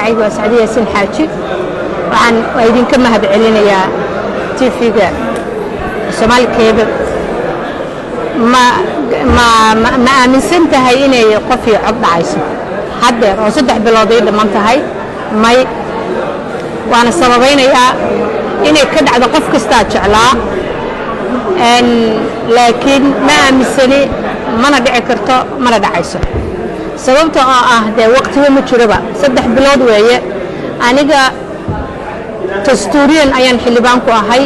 magacaygu waa Sacdiya Yaasiin Xaaji waxaan idinka mahadcelinayaa TV-ga Soomaali Cable ma aaminsan tahay inay qof iyo cod dhacayso haddeer oo 3 bilood ay dhamaan tahay may waana sababaynayaa inay ka dhacdo qof kasta jeclaa laakiin ma aaminsani mana dhici karto mana dhacayso sababta oo ah de waqtiga ma jiraba 3 bilood weeye aniga dastuuriyan ayaan xildhibaan ku ahay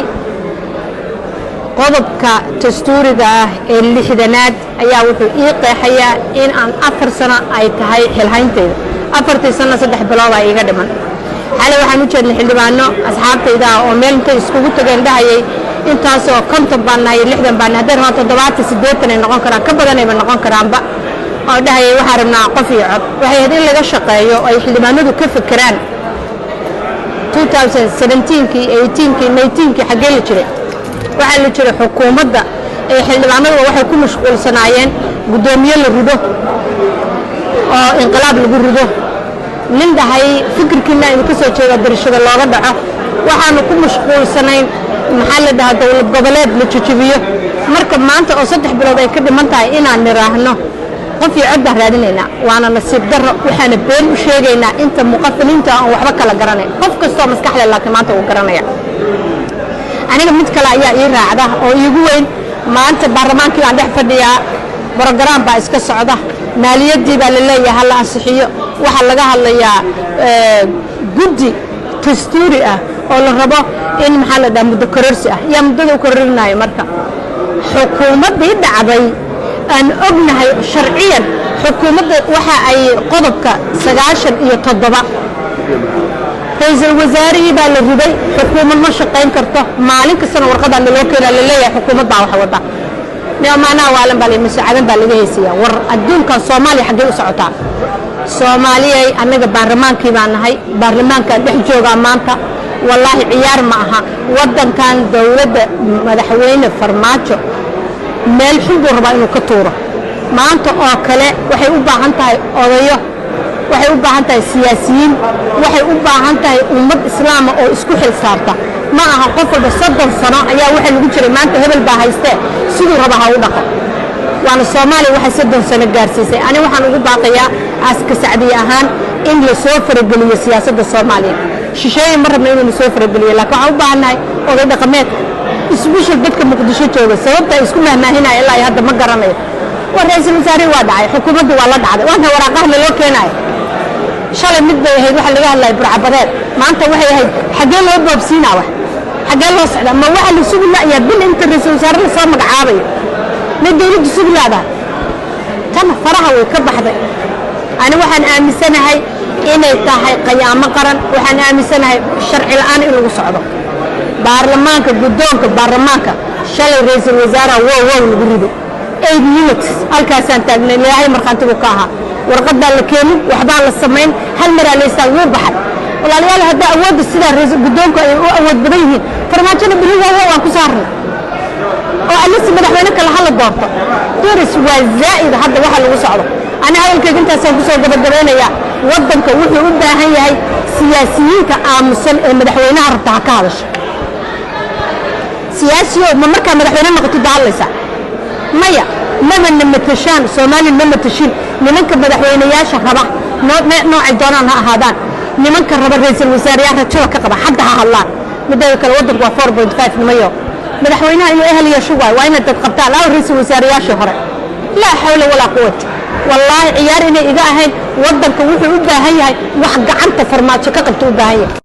qodobka dastuuriga ah ee 60aad ayaa wuxuu ii qeexayaa in aan 4 sano ay tahay xilhayntayda 4 sano 3 bilood ay iga dhiman xalay waxaan u jeednay xildhibaano asxaabtayda oo meel intay iskugu tageen dhahayay intaasoo 50 baan nahay 60 baan haddii rabto 70 ay noqon karaan ka badan ay noqon karaanba oo dhahayay waxaan rabnaa qof iyo cod waxay hadii laga shaqeeyo ay xildhibaanadu ka fikiraan 2017kii 18kii 19kii xagee la jiray waxa la jiray xukuumadda ee xildhibaanadu waxay ku mashquulsanaayeen gudoomiye la rido oo inqilaab lagu rido nin dhahay fikirkiina inuu ka soo jeedo darashada looga dhaco waxaanu ku mashquulsanayn maxaa la dhahaa dawlad goboleed la jijibiyo marka maanta oo 3 bilood ay ka dhiman tahay inaan niraahno qof iyo cod baan raadinaynaa waana nasiib darro waxaana been u sheegaynaa inta muqafiliinta aan waxba kala garanayn qof kastoo maskaxda laakiin maanta uu garanaya aniga mid kale ayaa ii raacda oo iigu weyn maanta baarlamaankii aan dhex fadhiyaa program baa iska socda maaliyadii baa la leeyahay la ansixiyo waxa laga hadlayaa guddi dastuuri ah oo la rabo in maxaa la dhahaa muddo kororsi ah yaa muddada u kororinayo marka xukuumaddii dhacday aan ognahay sharciyan xukuumadda waxa ay qodobka 97 ra'iisul wasaarihii baa la riday xukuumad ma shaqayn karto maalin kastana warqadan loo keenay la leeyahay xukuumad baa wax wada maanaha waalan baa la mas'aadan baa laga heesiyaa war adduunka Soomaaliya xagee u socotaa Soomaaliya anaga baarlamaankii baan nahay baarlamaanka dhex jooga maanta wallahi ciyaar ma aha wadankan dawladda madaxweyne Farmaajo meel xubin raba inuu ka tuuro maanta oo kale waxay u baahan tahay odayo waxay u baahan tahay siyaasiyiin waxay u baahan tahay ummad islaam oo isku xil saarta ma aha qof walba 30 sano ayaa waxa lagu jiray maanta hebel baa haystee sidoo raba ha u dhaqo waana Soomaaliya waxa 30 sano gaarsiisay ani waxaan ugu baaqayaa aska Sacdiya ahaan in la soo farageliyo siyaasadda Soomaaliya shisheeye ma rabna in la soo farageliyo laakiin waxaan u baahanahay oday dhaqameed isbishal dadka Muqdisho jooga sababta isku mahmaahinay ilaa hadda ma garanayo war ra'iisul wasaare waa dhacay xukuumaddu waa la dhacday waana waraaqaha loo keenay shalay mid bay ahayd waxa laga hadlay burcabadeed maanta waxay ahayd xagee loo boobsiinaa wax xagee loo socdaa ma waxa la sugi laayaa bil inta ra'iisul wasaare la soo magacaabay ma dawladdu sugi laada tan faraha way ka baxday ani waxaan aaminsanahay inay tahay qiyaamo qaran waxaan aaminsanahay sharci la'aan in lagu socdo baarlamaanka gudoonka baarlamaanka shalay ra'iisul wasaare wow lagu rido 8 minutes halkaasaan taagnay ilaahay marqaantigu ka ahaa warqadda la keenin waxba la sameyn hal mar la isaga wuu baxay walaalayaal hadda awood sida ra'iisul gudoonka ay u awood badan yihiin farmaajada bariga waan ku saarnay oo alisi madaxweyne kala hal doorto diris waa zaa'id hadda waxa lagu socdo ana hadalkayga intaas ku soo gabagabeynaya wadanka wuxuu u baahan yahay siyaasiyiinta aamusan ee madaxweynaha rabta ka hadasho siyaasiyo ma marka madaxweyne noqoto daalaysa maya maba namatashaan Soomaali namatashin nimanka madaxweynayaasha raba noocay doonaan ha ahaadaan nimanka raba ra'iisul wasaaraha rajo ka qaba hadda ha hadlaan midda kale wadanku waa 4.5 nimayo madaxweynaha inuu ahal yeesho waa in dad qabtaan aw ra'iisul wasaarayaasha hore la hawla wala quwwata wallahi ciyaar inay iga ahayn wadanka wuxuu u baahan yahay wax gacanta Farmaajo ka qabto u baahan yahay